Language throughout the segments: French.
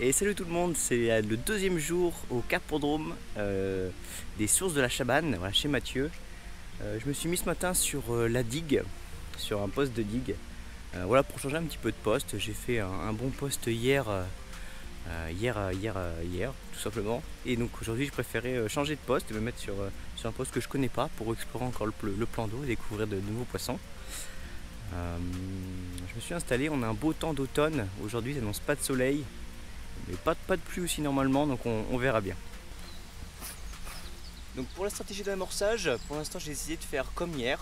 Et salut tout le monde, c'est le deuxième jour au Carpodrome des sources de la Chabanne, voilà, chez Mathieu. Je me suis mis ce matin sur la digue, sur un poste de digue. Voilà, pour changer un petit peu de poste. J'ai fait un bon poste hier, tout simplement. Et donc aujourd'hui, je préférais changer de poste et me mettre sur un poste que je connais pas pour explorer encore le plan d'eau et découvrir de nouveaux poissons. Je me suis installé, on a un beau temps d'automne. Aujourd'hui, ça n'annonce pas de soleil. Mais pas de pluie aussi normalement, donc on verra bien. Donc pour la stratégie d'amorçage, pour l'instant j'ai essayé de faire comme hier.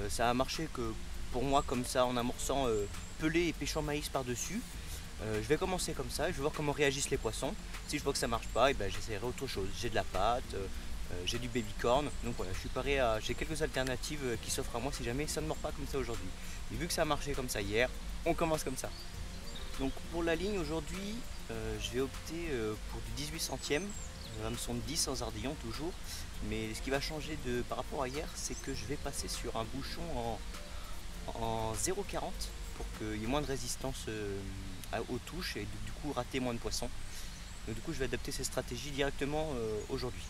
Ça a marché que pour moi comme ça en amorçant pelé et pêchant maïs par-dessus. Je vais commencer comme ça, je vais voir comment réagissent les poissons. Si je vois que ça marche pas, j'essaierai autre chose. J'ai de la pâte, j'ai du baby corn. Donc voilà, je suis paré à. J'ai quelques alternatives qui s'offrent à moi si jamais ça ne mord pas comme ça aujourd'hui. Et vu que ça a marché comme ça hier, on commence comme ça. Donc pour la ligne aujourd'hui, je vais opter pour du 18 centièmes, hameçon de 10 sans ardillon toujours. Mais ce qui va changer par rapport à hier, c'est que je vais passer sur un bouchon en 0,40 pour qu'il y ait moins de résistance aux touches et du coup rater moins de poissons. Donc du coup je vais adapter ces stratégies directement aujourd'hui.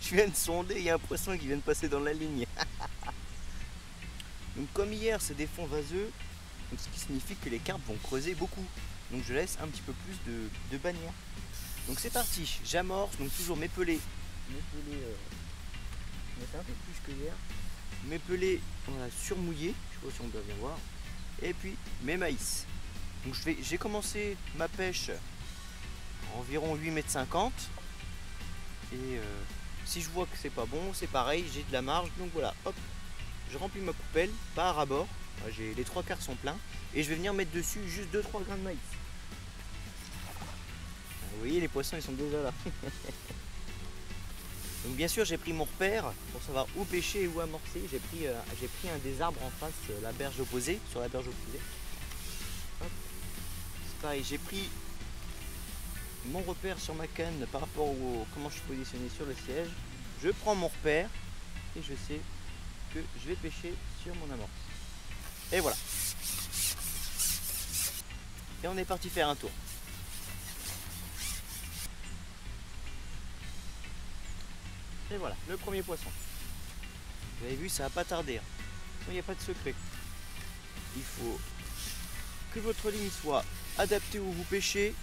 Je viens de sonder, il y a un poisson qui vient de passer dans la ligne. Donc comme hier c'est des fonds vaseux, donc ce qui signifie que les carpes vont creuser beaucoup. Donc je laisse un petit peu plus de bannières. Donc c'est parti, j'amorce, donc toujours mes pelés. Mes pelés, je mettais un peu plus que hier. Mes pelés voilà, surmouillés, je sais pas si on doit bien voir. Et puis mes maïs. Donc j'ai commencé ma pêche à environ 8,50 m. Et si je vois que c'est pas bon, c'est pareil, j'ai de la marge. Donc voilà, hop, je remplis ma poubelle, pas à ras-bord. Les 3/4 sont pleins. Et je vais venir mettre dessus juste 2-3 grains de maïs. Vous voyez, les poissons ils sont déjà là. Donc bien sûr j'ai pris mon repère pour savoir où pêcher et où amorcer. J'ai pris un des arbres en face, la berge opposée, sur la berge opposée. C'est pareil, j'ai pris mon repère sur ma canne par rapport au comment je suis positionné sur le siège. Je prends mon repère et je sais que je vais pêcher sur mon amorce. Et voilà. Et on est parti faire un tour. Et voilà, le premier poisson. Vous avez vu, ça va pas tarder. Il n'y a pas de secret. Il faut que votre ligne soit adaptée où vous pêchez.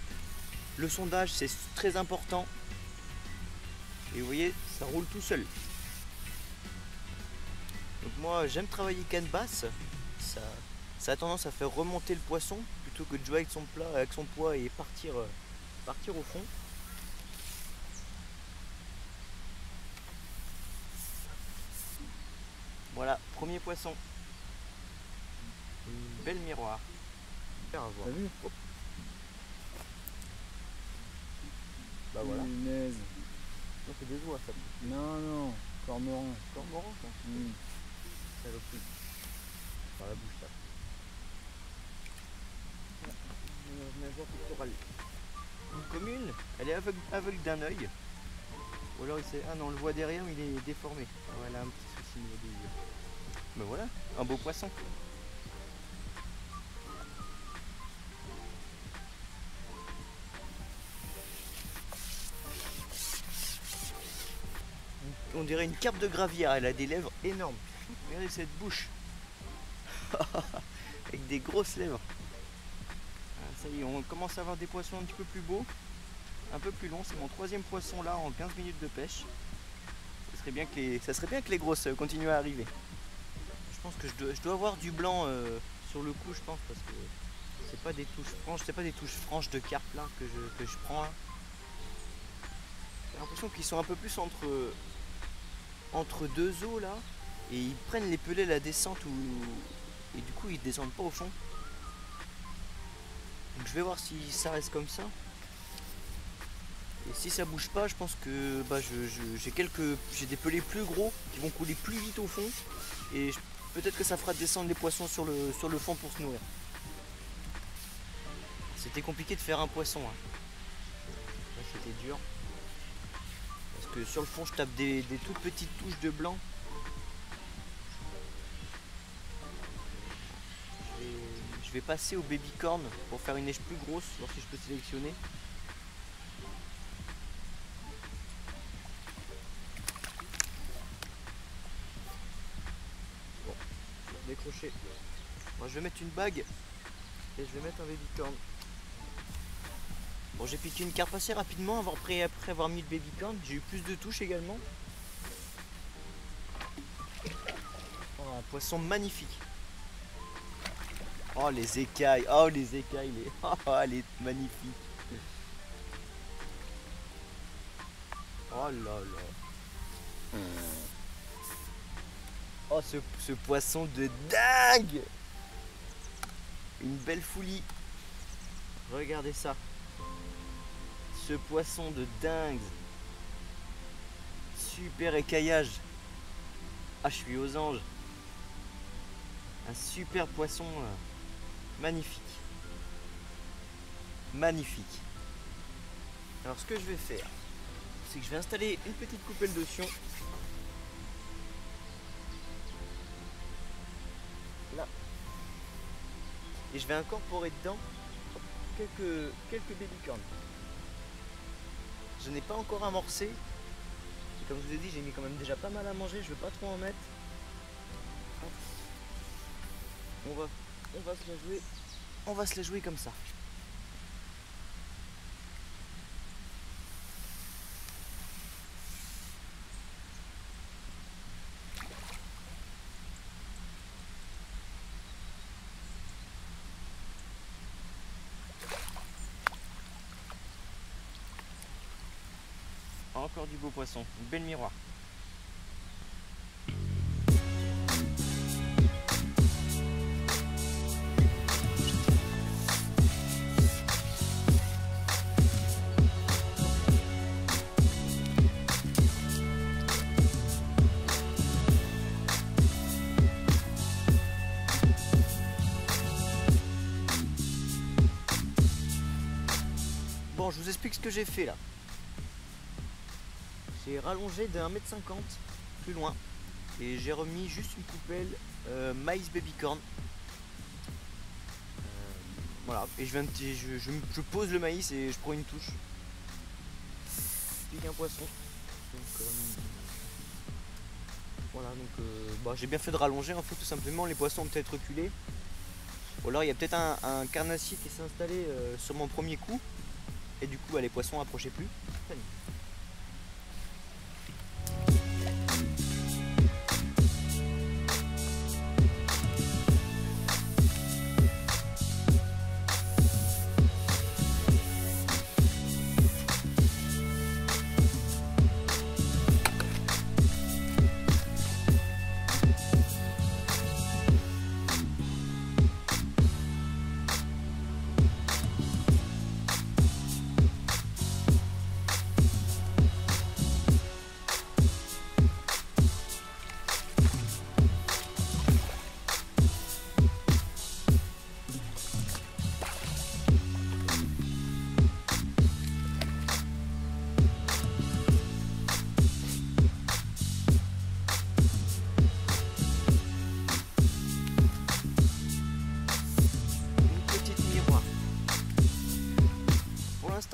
Le sondage, c'est très important. Et vous voyez, ça roule tout seul. Donc moi, j'aime travailler canne basse. Ça a tendance à faire remonter le poisson plutôt que de jouer avec son poids et partir au fond. Voilà, premier poisson. Une belle miroir. T'as vu? Bah voilà. Punaise. Non, c'est des oies ça. Non, cormoran. Cormoran ça. Saloperie. Par la bouche ça. Nageoire pectorale. Une commune, elle est aveugle d'un œil. Ou alors il sait. Ah non, on le voit derrière, mais il est déformé. Voilà un petit souci au niveau des yeux. Ben voilà, un beau poisson. On dirait une carpe de gravière, elle a des lèvres énormes. Regardez cette bouche. Avec des grosses lèvres. Ah, ça y est, on commence à avoir des poissons un petit peu plus beaux. Un peu plus longs. C'est mon troisième poisson là en 15 minutes de pêche. Ça serait bien que les grosses continuent à arriver. Je pense que je dois avoir du blanc sur le coup, je pense, parce que c'est pas des touches franches, c'est pas des touches franches de carpe là que je prends. Hein. J'ai l'impression qu'ils sont un peu plus entre deux eaux là, et ils prennent les pelets à la descente et du coup ils descendent pas au fond. Donc je vais voir si ça reste comme ça. Et si ça bouge pas, je pense que j'ai des pelets plus gros qui vont couler plus vite au fond, et peut-être que ça fera descendre les poissons sur le fond pour se nourrir. C'était compliqué de faire un poisson. Hein. Là c'était dur. Parce que sur le fond je tape des toutes petites touches de blanc. Je vais passer au baby corn pour faire une neige plus grosse, voir si je peux sélectionner. Bon, je vais décrocher. Moi je vais mettre une bague et je vais mettre un baby corn. Bon, j'ai piqué une carpe assez rapidement après avoir mis le baby corn. J'ai eu plus de touches également. Oh, un poisson magnifique. Oh les écailles, oh les écailles, oh, elle est magnifique. Oh là là. Oh ce poisson de dingue. Une belle foulie. Regardez ça. Ce poisson de dingue. Super écaillage. Ah, je suis aux anges. Un super poisson magnifique. Magnifique. Alors ce que je vais faire, c'est que je vais installer une petite coupelle de sion. Là. Et je vais incorporer dedans quelques babycorns. Je n'ai pas encore amorcé. Et comme je vous ai dit, j'ai mis quand même déjà pas mal à manger, je ne veux pas trop en mettre. On va se la jouer. On va se la jouer comme ça. Encore du beau poisson, une belle miroir. Bon, je vous explique ce que j'ai fait là. J'ai rallongé de 1,50 m plus loin et j'ai remis juste une coupelle maïs babycorn. Voilà, et je pose le maïs et je prends une touche. Je pique un poisson. Donc, voilà, donc j'ai bien fait de rallonger en fait, tout simplement. Les poissons ont peut-être reculé. Ou alors il y a peut-être un carnassier qui s'est installé sur mon premier coup. Et du coup les poissons approchaient plus.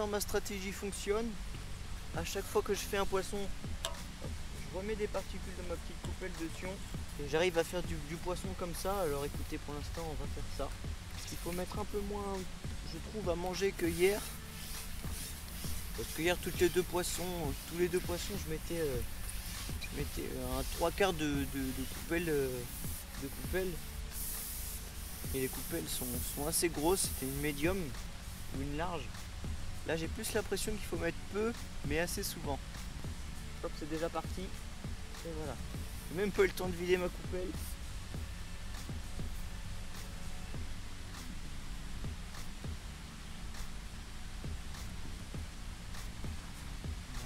Ma stratégie fonctionne. À chaque fois que je fais un poisson, je remets des particules dans ma petite coupelle de sion et j'arrive à faire du poisson comme ça. Alors écoutez, pour l'instant on va faire ça. Il faut mettre un peu moins, je trouve, à manger que hier, parce que hier tous les deux poissons je mettais un 3/4 de coupelle, et les coupelles sont assez grosses. C'était une médium ou une large. Là j'ai plus l'impression qu'il faut mettre peu mais assez souvent. Hop, c'est déjà parti. Et voilà. J'ai même pas eu le temps de vider ma coupelle.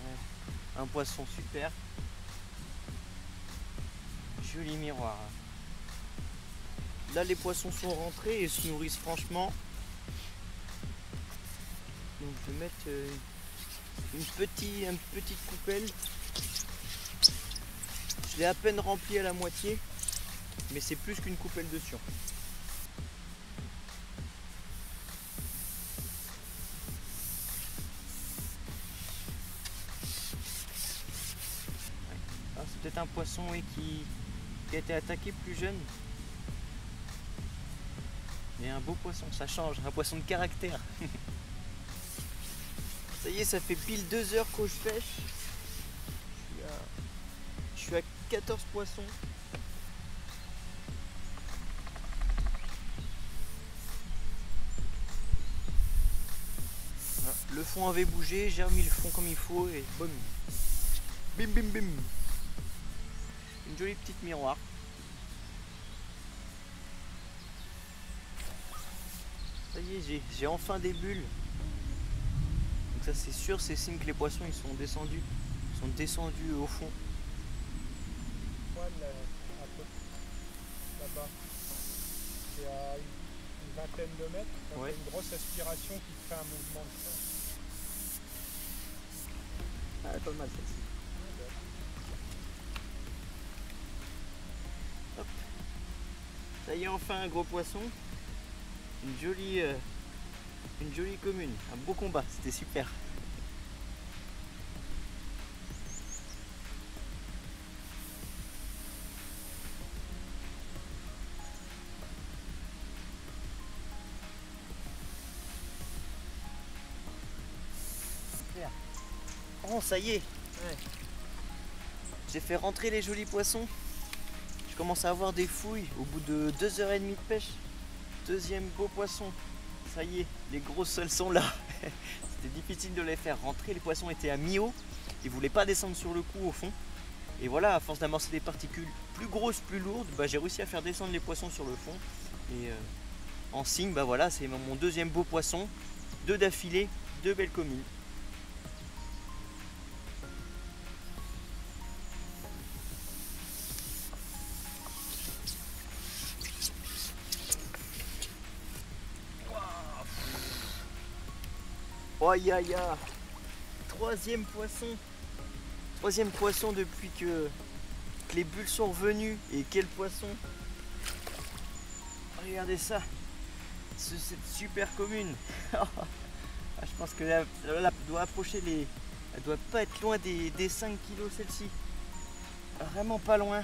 Ouais. Un poisson super. Joli miroir. Là les poissons sont rentrés et se nourrissent franchement. Donc je vais mettre une petite coupelle. Je l'ai à peine remplie à la moitié, mais c'est plus qu'une coupelle de sion. C'est peut-être un poisson qui a été attaqué plus jeune. Mais un beau poisson, ça change, un poisson de caractère. Ça y est, ça fait pile 2 heures que je pêche. Je suis à 14 poissons. Le fond avait bougé, j'ai remis le fond comme il faut et boum. Bim bim bim. Une jolie petite miroir. Ça y est, j'ai enfin des bulles. Donc ça c'est sûr, c'est signe que les poissons ils sont descendus au fond. Là-bas, c'est à une vingtaine de mètres, quand Ouais. une grosse aspiration qui fait un mouvement de fond. Ah, pas mal celle-ci. Hop. Ça y est, enfin un gros poisson. Une jolie commune. Un beau combat, c'était super. Oh, ça y est. Ouais. J'ai fait rentrer les jolis poissons. Je commence à avoir des fouilles au bout de 2h30 de pêche. Deuxième beau poisson. Ça y est, les grosses elles sont là. C'était difficile de les faire rentrer. Les poissons étaient à mi-eau. Ils ne voulaient pas descendre sur le coup au fond. Et voilà, à force d'amorcer des particules plus grosses, plus lourdes, j'ai réussi à faire descendre les poissons sur le fond. Et en signe, voilà, c'est mon deuxième beau poisson. 2 d'affilée, 2 belles communes. Oh ya ya, troisième poisson depuis que les bulles sont revenues. Et quel poisson! Regardez ça, cette super commune. Je pense que là, elle doit approcher elle doit pas être loin des 5 kilos celle-ci. Vraiment pas loin.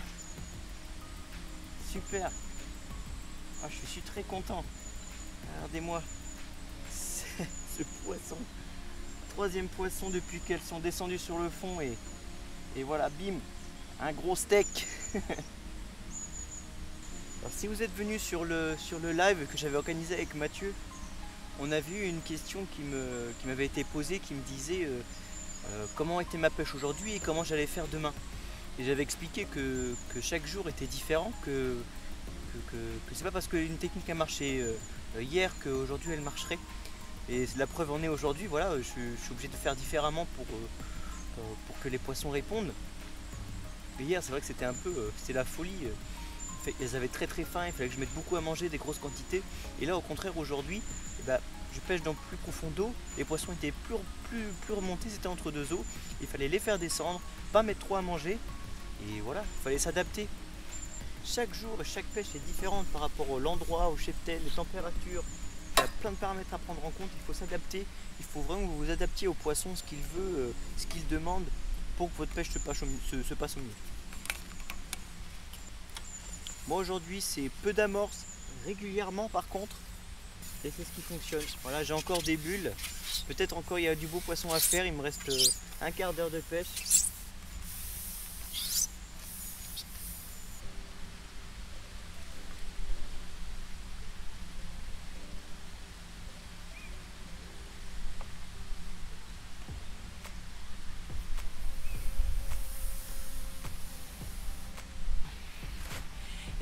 Super. Je suis très content. Regardez-moi. Ce poisson, troisième poisson depuis qu'elles sont descendues sur le fond et voilà, bim, un gros steak. Alors, si vous êtes venu sur le live que j'avais organisé avec Mathieu, on a vu une question qui m'avait été posée, qui me disait comment était ma pêche aujourd'hui et comment j'allais faire demain. Et j'avais expliqué que chaque jour était différent, que c'est pas parce qu'une technique a marché hier qu'aujourd'hui elle marcherait. Et la preuve en est aujourd'hui, voilà, je suis obligé de faire différemment pour que les poissons répondent. Mais hier, c'est vrai que c'était c'était la folie. Elles avaient très très faim, il fallait que je mette beaucoup à manger, des grosses quantités. Et là, au contraire, aujourd'hui, je pêche dans plus profond d'eau. Les poissons étaient plus remontés, c'était entre 2 eaux. Il fallait les faire descendre, pas mettre trop à manger. Et voilà, il fallait s'adapter. Chaque jour et chaque pêche est différente par rapport à l'endroit, au cheptel, les températures. Il y a plein de paramètres à prendre en compte, il faut s'adapter, il faut vraiment que vous vous adaptiez au poisson, ce qu'il veut, ce qu'il demande pour que votre pêche se passe au mieux. Moi aujourd'hui c'est peu d'amorces, régulièrement par contre, et c'est ce qui fonctionne. Voilà, j'ai encore des bulles, peut-être encore il y a du beau poisson à faire, il me reste un quart d'heure de pêche.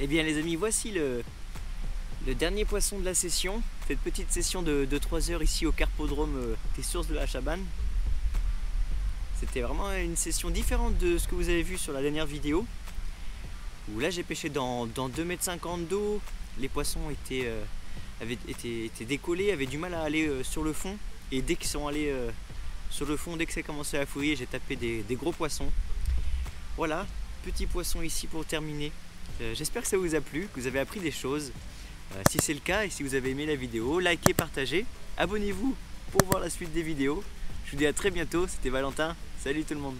Eh bien les amis, voici le dernier poisson de la session, cette petite session de 3 heures ici au carpodrome des sources de la Chabanne. C'était vraiment une session différente de ce que vous avez vu sur la dernière vidéo, où là j'ai pêché dans 2,50 m d'eau, les poissons avaient été décollés, avaient du mal à aller sur le fond, et dès qu'ils sont allés Sur le fond, dès que c'est commencé à fouiller, j'ai tapé des gros poissons. Voilà, petit poisson ici pour terminer. J'espère que ça vous a plu, que vous avez appris des choses. Si c'est le cas et si vous avez aimé la vidéo, likez, partagez, abonnez-vous pour voir la suite des vidéos. Je vous dis à très bientôt, c'était Valentin, salut tout le monde.